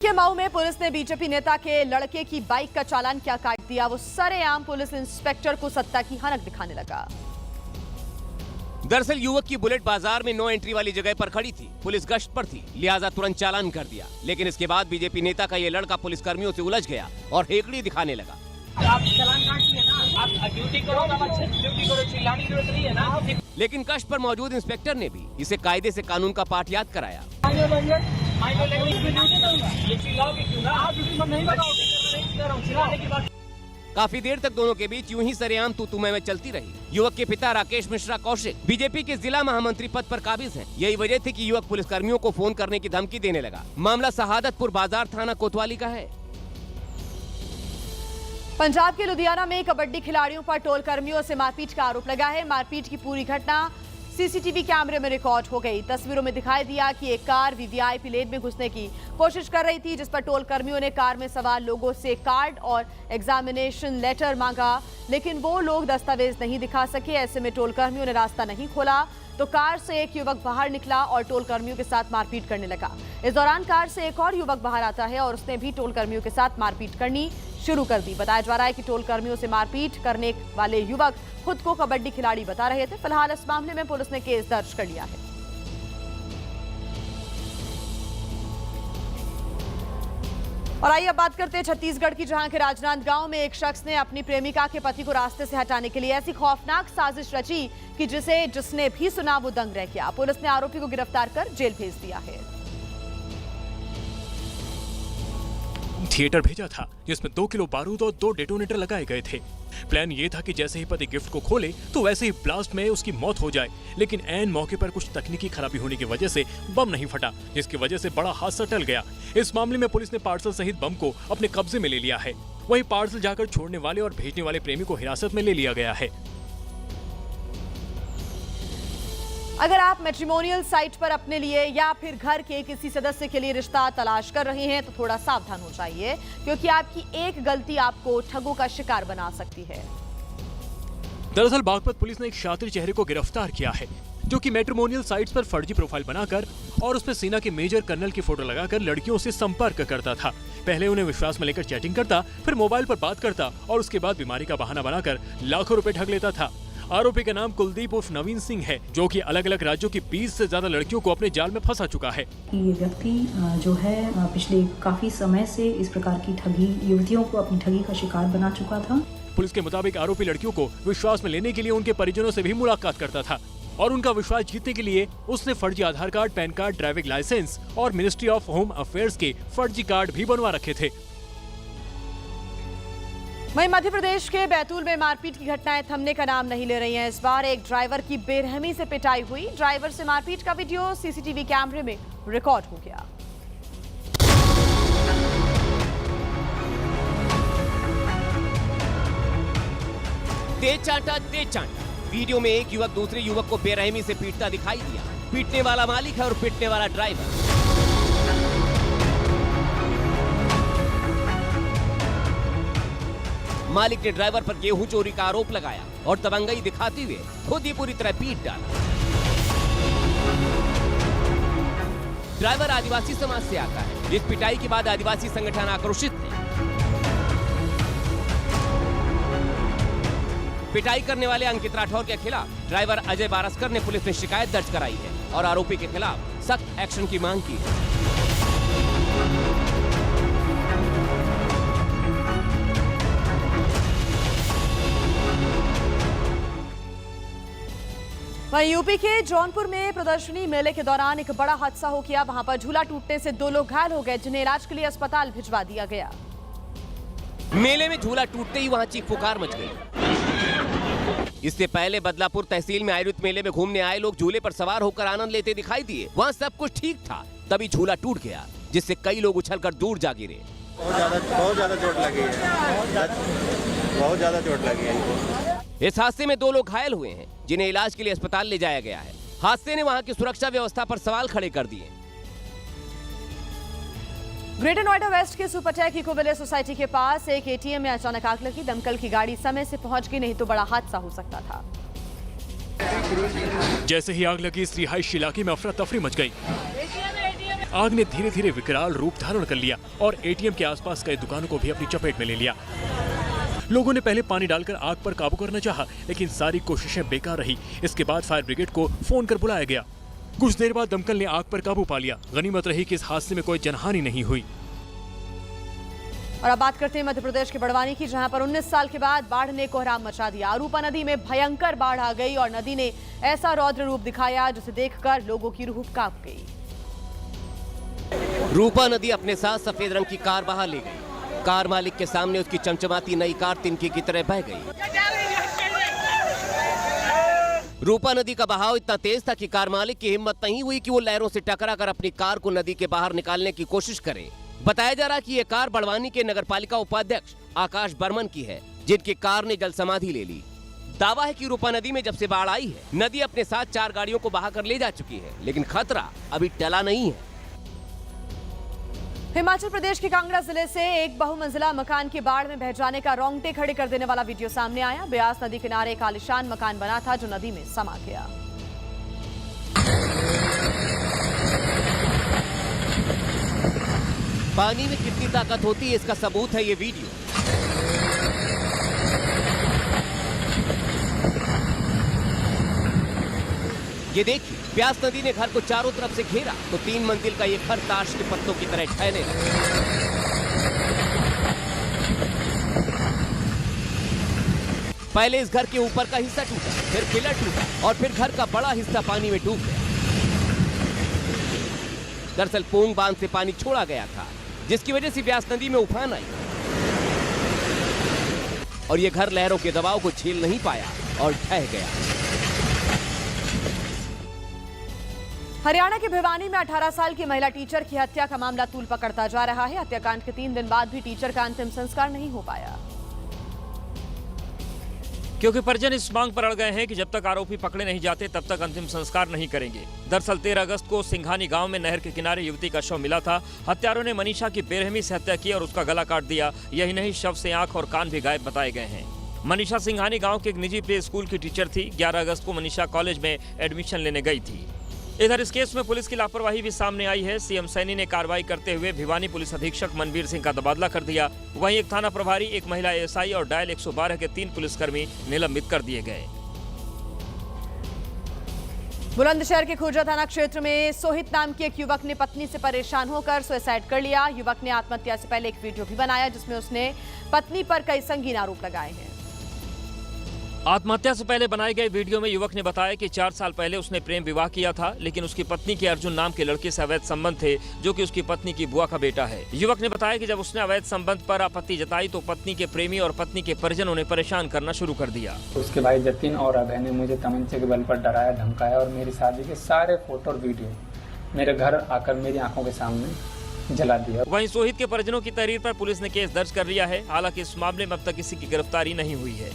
के मऊ में पुलिस ने बीजेपी नेता के लड़के की बाइक का चालान क्या काट दिया। वो सरेआम पुलिस इंस्पेक्टर को सत्ता की हनक दिखाने लगा। दरअसल युवक की बुलेट बाजार में नो एंट्री वाली जगह पर खड़ी थी। पुलिस गश्त पर थी, लिहाजा तुरंत चालान कर दिया। लेकिन इसके बाद बीजेपी नेता का ये लड़का पुलिस कर्मियों से उलझ गया और हेकड़ी दिखाने लगा। आप चालान काट दिए ना, आप ड्यूटी करो, ड्यूटी करो, चिल्लाने की जरूरत नहीं है ना। लेकिन गश्त पर मौजूद इंस्पेक्टर ने भी इसे कायदे से कानून का पाठ याद कराया। काफी देर तक दोनों के बीच यूं ही सरेआम तू में चलती रही। युवक के पिता राकेश मिश्रा कौशिक बीजेपी के जिला महामंत्री पद पर काबिज हैं। यही वजह थी कि युवक पुलिस कर्मियों को फोन करने की धमकी देने लगा। मामला शहादतपुर बाजार थाना कोतवाली का है। पंजाब के लुधियाना में कबड्डी खिलाड़ियों पर टोल कर्मियों से मारपीट का आरोप लगा है। मारपीट की पूरी घटना सीसीटीवी कैमरे में रिकॉर्ड हो गई। तस्वीरों में दिखाई दिया कि एक कार वीवीआईपी लेन में घुसने की कोशिश कर रही थी, जिस पर टोल कर्मियों ने कार में सवार लोगों से कार्ड और एग्जामिनेशन लेटर मांगा, लेकिन वो लोग दस्तावेज नहीं दिखा सके। ऐसे में टोल कर्मियों ने रास्ता नहीं खोला तो कार से एक युवक बाहर निकला और टोल कर्मियों के साथ मारपीट करने लगा। इस दौरान कार से एक और युवक बाहर आता है और उसने भी टोल कर्मियों के साथ मारपीट करनी शुरू कर दी। बताया जा रहा है कि टोल कर्मियों से मारपीट करने वाले युवक खुद को कबड्डी खिलाड़ी बता रहे थे। फिलहाल इस मामले में पुलिस ने केस दर्ज कर लिया है। और आइए अब बात करते हैं छत्तीसगढ़ की, जहां के राजनांदगांव में एक शख्स ने अपनी प्रेमिका के पति को रास्ते से हटाने के लिए ऐसी खौफनाक साजिश रची कि जिसने भी सुना वो दंग रह गया। पुलिस ने आरोपी को गिरफ्तार कर जेल भेज दिया है। थिएटर भेजा था जिसमें 2 किलो बारूद और 2 डेटोनेटर लगाए गए थे। प्लान ये था कि जैसे ही पति गिफ्ट को खोले तो वैसे ही ब्लास्ट में उसकी मौत हो जाए, लेकिन ऐन मौके पर कुछ तकनीकी खराबी होने की वजह से बम नहीं फटा, जिसकी वजह से बड़ा हादसा टल गया। इस मामले में पुलिस ने पार्सल सहित बम को अपने कब्जे में ले लिया है। वहीं पार्सल जाकर छोड़ने वाले और भेजने वाले प्रेमी को हिरासत में ले लिया गया है। अगर आप मैट्रिमोनियल साइट पर अपने लिए या फिर घर के किसी सदस्य के लिए रिश्ता तलाश कर रहे हैं तो थोड़ा सावधान हो जाइए, क्योंकि आपकी एक गलती आपको ठगों का शिकार बना सकती है। दरअसल बागपत पुलिस ने एक शातिर चेहरे को गिरफ्तार किया है, जो कि मैट्रिमोनियल साइट्स पर फर्जी प्रोफाइल बनाकर और उसमें सेना के मेजर कर्नल की फोटो लगाकर लड़कियों से संपर्क करता था। पहले उन्हें विश्वास में लेकर चैटिंग करता, फिर मोबाइल पर बात करता और उसके बाद बीमारी का बहाना बनाकर लाखों रुपए ठग लेता था। आरोपी का नाम कुलदीप उर्फ नवीन सिंह है, जो कि अलग अलग राज्यों की 20 से ज्यादा लड़कियों को अपने जाल में फंसा चुका है। ये व्यक्ति जो है पिछले काफी समय से इस प्रकार की ठगी युवतियों को अपनी ठगी का शिकार बना चुका था। पुलिस के मुताबिक आरोपी लड़कियों को विश्वास में लेने के लिए उनके परिजनों से भी मुलाकात करता था और उनका विश्वास जीतने के लिए उसने फर्जी Aadhaar card, PAN card, driving licence और मिनिस्ट्री ऑफ होम अफेयर्स के फर्जी कार्ड भी बनवा रखे थे। वहीं मध्य प्रदेश के बैतूल में मारपीट की घटनाएं थमने का नाम नहीं ले रही हैं। इस बार एक ड्राइवर की बेरहमी से पिटाई हुई। ड्राइवर से मारपीट का वीडियो सीसीटीवी कैमरे में रिकॉर्ड हो गया। दे चांटा दे चांटा। वीडियो में एक युवक दूसरे युवक को बेरहमी से पीटता दिखाई दिया। पीटने वाला मालिक है और पीटने वाला ड्राइवर। मालिक ने ड्राइवर पर गेहूं चोरी का आरोप लगाया और दबंगई दिखाते हुए खुद ही पूरी तरह पीट डाला। ड्राइवर आदिवासी समाज से आता है। इस पिटाई के बाद आदिवासी संगठन आक्रोशित थे। पिटाई करने वाले अंकित राठौर के खिलाफ ड्राइवर अजय बारस्कर ने पुलिस में शिकायत दर्ज कराई है और आरोपी के खिलाफ सख्त एक्शन की मांग की है। वहीं यूपी के जौनपुर में प्रदर्शनी मेले के दौरान एक बड़ा हादसा हो गया। वहां पर झूला टूटने से 2 लोग घायल हो गए, जिन्हें इलाज के लिए अस्पताल भिजवा दिया गया। मेले में झूला टूटते ही वहां चीख पुकार मच गई। इससे पहले बदलापुर तहसील में आयोजित मेले में घूमने आए लोग झूले पर सवार होकर आनंद लेते दिखाई दिए। वहां सब कुछ ठीक था, तभी झूला टूट गया, जिससे कई लोग उछलकर दूर जा गिरे। बहुत ज्यादा चोट लगी है, बहुत ज्यादा चोट लगी है इनको। इस हादसे में 2 लोग घायल हुए हैं, जिन्हें इलाज के लिए अस्पताल ले जाया गया है। हादसे ने वहां की सुरक्षा व्यवस्था पर सवाल खड़े कर दिए। ग्रेटर नोएडा वेस्ट के सुपरटेक इकोविले सोसाइटी के पास एक एटीएम में अचानक आग लगी। दमकल की गाड़ी समय से पहुंच गई, नहीं तो बड़ा हादसा हो सकता था। जैसे ही आग लगी, इस रिहायशी इलाके में अफरा तफरी मच गई। आग ने धीरे धीरे विकराल रूप धारण कर लिया और एटीएम के आसपास कई दुकानों को भी अपनी चपेट में ले लिया। लोगों ने पहले पानी डालकर आग पर काबू करना चाहा, लेकिन सारी कोशिशें बेकार रही। इसके बाद फायर ब्रिगेड को फोन कर बुलाया गया। कुछ देर बाद दमकल ने आग पर काबू पा लिया। गनीमत रही कि इस हादसे में कोई जनहानि नहीं हुई। और अब बात करते हैं मध्य प्रदेश के बड़वानी की, जहां पर 19 साल के बाद बाढ़ ने कोहराम मचा दिया। अरूपा नदी में भयंकर बाढ़ आ गई और नदी ने ऐसा रौद्र रूप दिखाया जिसे देखकर लोगों की रूह कांप गई। रूपा नदी अपने साथ सफेद रंग की कार बहा ले गई। कार मालिक के सामने उसकी चमचमाती नई कार तिनके की तरह बह गई। रूपा नदी का बहाव इतना तेज था कि कार मालिक की हिम्मत नहीं हुई कि वो लहरों से टकराकर अपनी कार को नदी के बाहर निकालने की कोशिश करे। बताया जा रहा कि ये कार बड़वानी के नगरपालिका उपाध्यक्ष आकाश बर्मन की है, जिनकी कार ने जल समाधि ले ली। दावा है कि रूपा नदी में जब से बाढ़ आई है, नदी अपने साथ 4 गाड़ियों को बहाकर ले जा चुकी है, लेकिन खतरा अभी टला नहीं है। हिमाचल प्रदेश के कांगड़ा जिले से एक बहुमंजिला मकान की बाढ़ में बह जाने का रोंगटे खड़े कर देने वाला वीडियो सामने आया। ब्यास नदी किनारे एक आलीशान मकान बना था जो नदी में समा गया। पानी में कितनी ताकत होती है, इसका सबूत है ये वीडियो। ये देखिए, ब्यास नदी ने घर को चारों तरफ से घेरा तो 3 मंजिल का ये घर ताश के पत्तों की तरह ढहने लगा। पहले इस घर के ऊपर का हिस्सा टूटा, फिर पिलर टूटा और फिर घर का बड़ा हिस्सा पानी में डूब गया। दरअसल पोंग बांध से पानी छोड़ा गया था, जिसकी वजह से ब्यास नदी में उफान आई और ये घर लहरों के दबाव को झेल नहीं पाया और ढह गया। हरियाणा के भिवानी में 18 साल की महिला टीचर की हत्या का मामला तूल पकड़ता जा रहा है। हत्याकांड के 3 दिन बाद भी टीचर का अंतिम संस्कार नहीं हो पाया, क्योंकि परिजन इस मांग पर अड़ गए हैं कि जब तक आरोपी पकड़े नहीं जाते तब तक अंतिम संस्कार नहीं करेंगे। दरअसल 13 अगस्त को सिंघानी गांव में नहर के किनारे युवती का शव मिला था। हत्यारों ने मनीषा की बेरहमी से हत्या की और उसका गला काट दिया। यही नहीं, शव से आंख और कान भी गायब बताए गए हैं। मनीषा सिंघानी गाँव के एक निजी प्ले स्कूल की टीचर थी। 11 अगस्त को मनीषा कॉलेज में एडमिशन लेने गई थी। इधर इस केस में पुलिस की लापरवाही भी सामने आई है। सीएम सैनी ने कार्रवाई करते हुए भिवानी पुलिस अधीक्षक मनवीर सिंह का तबादला कर दिया। वहीं एक थाना प्रभारी, एक महिला एएसआई और डायल 112 के 3 पुलिसकर्मी निलंबित कर दिए गए। बुलंदशहर के खुर्जा थाना क्षेत्र में सोहित नाम के एक युवक ने पत्नी से परेशान होकर सुसाइड कर लिया। युवक ने आत्महत्या से पहले एक वीडियो भी बनाया जिसमें उसने पत्नी पर कई संगीन आरोप लगाए हैं। आत्महत्या से पहले बनाए गए वीडियो में युवक ने बताया कि 4 साल पहले उसने प्रेम विवाह किया था, लेकिन उसकी पत्नी के अर्जुन नाम के लड़के से अवैध संबंध थे, जो कि उसकी पत्नी की बुआ का बेटा है। युवक ने बताया कि जब उसने अवैध संबंध पर आपत्ति जताई तो पत्नी के प्रेमी और पत्नी के परिजनों ने परेशान करना शुरू कर दिया। उसके भाई जतिन और अभय ने मुझे तमंचे के बल पर डराया, धमकाया और मेरी शादी के सारे फोटो और वीडियो मेरे घर आकर मेरी आंखों के सामने जला दिया। वहीं सोहित के परिजनों की तहरीर पर पुलिस ने केस दर्ज कर लिया है। हालांकि इस मामले में अब तक किसी की गिरफ्तारी नहीं हुई है।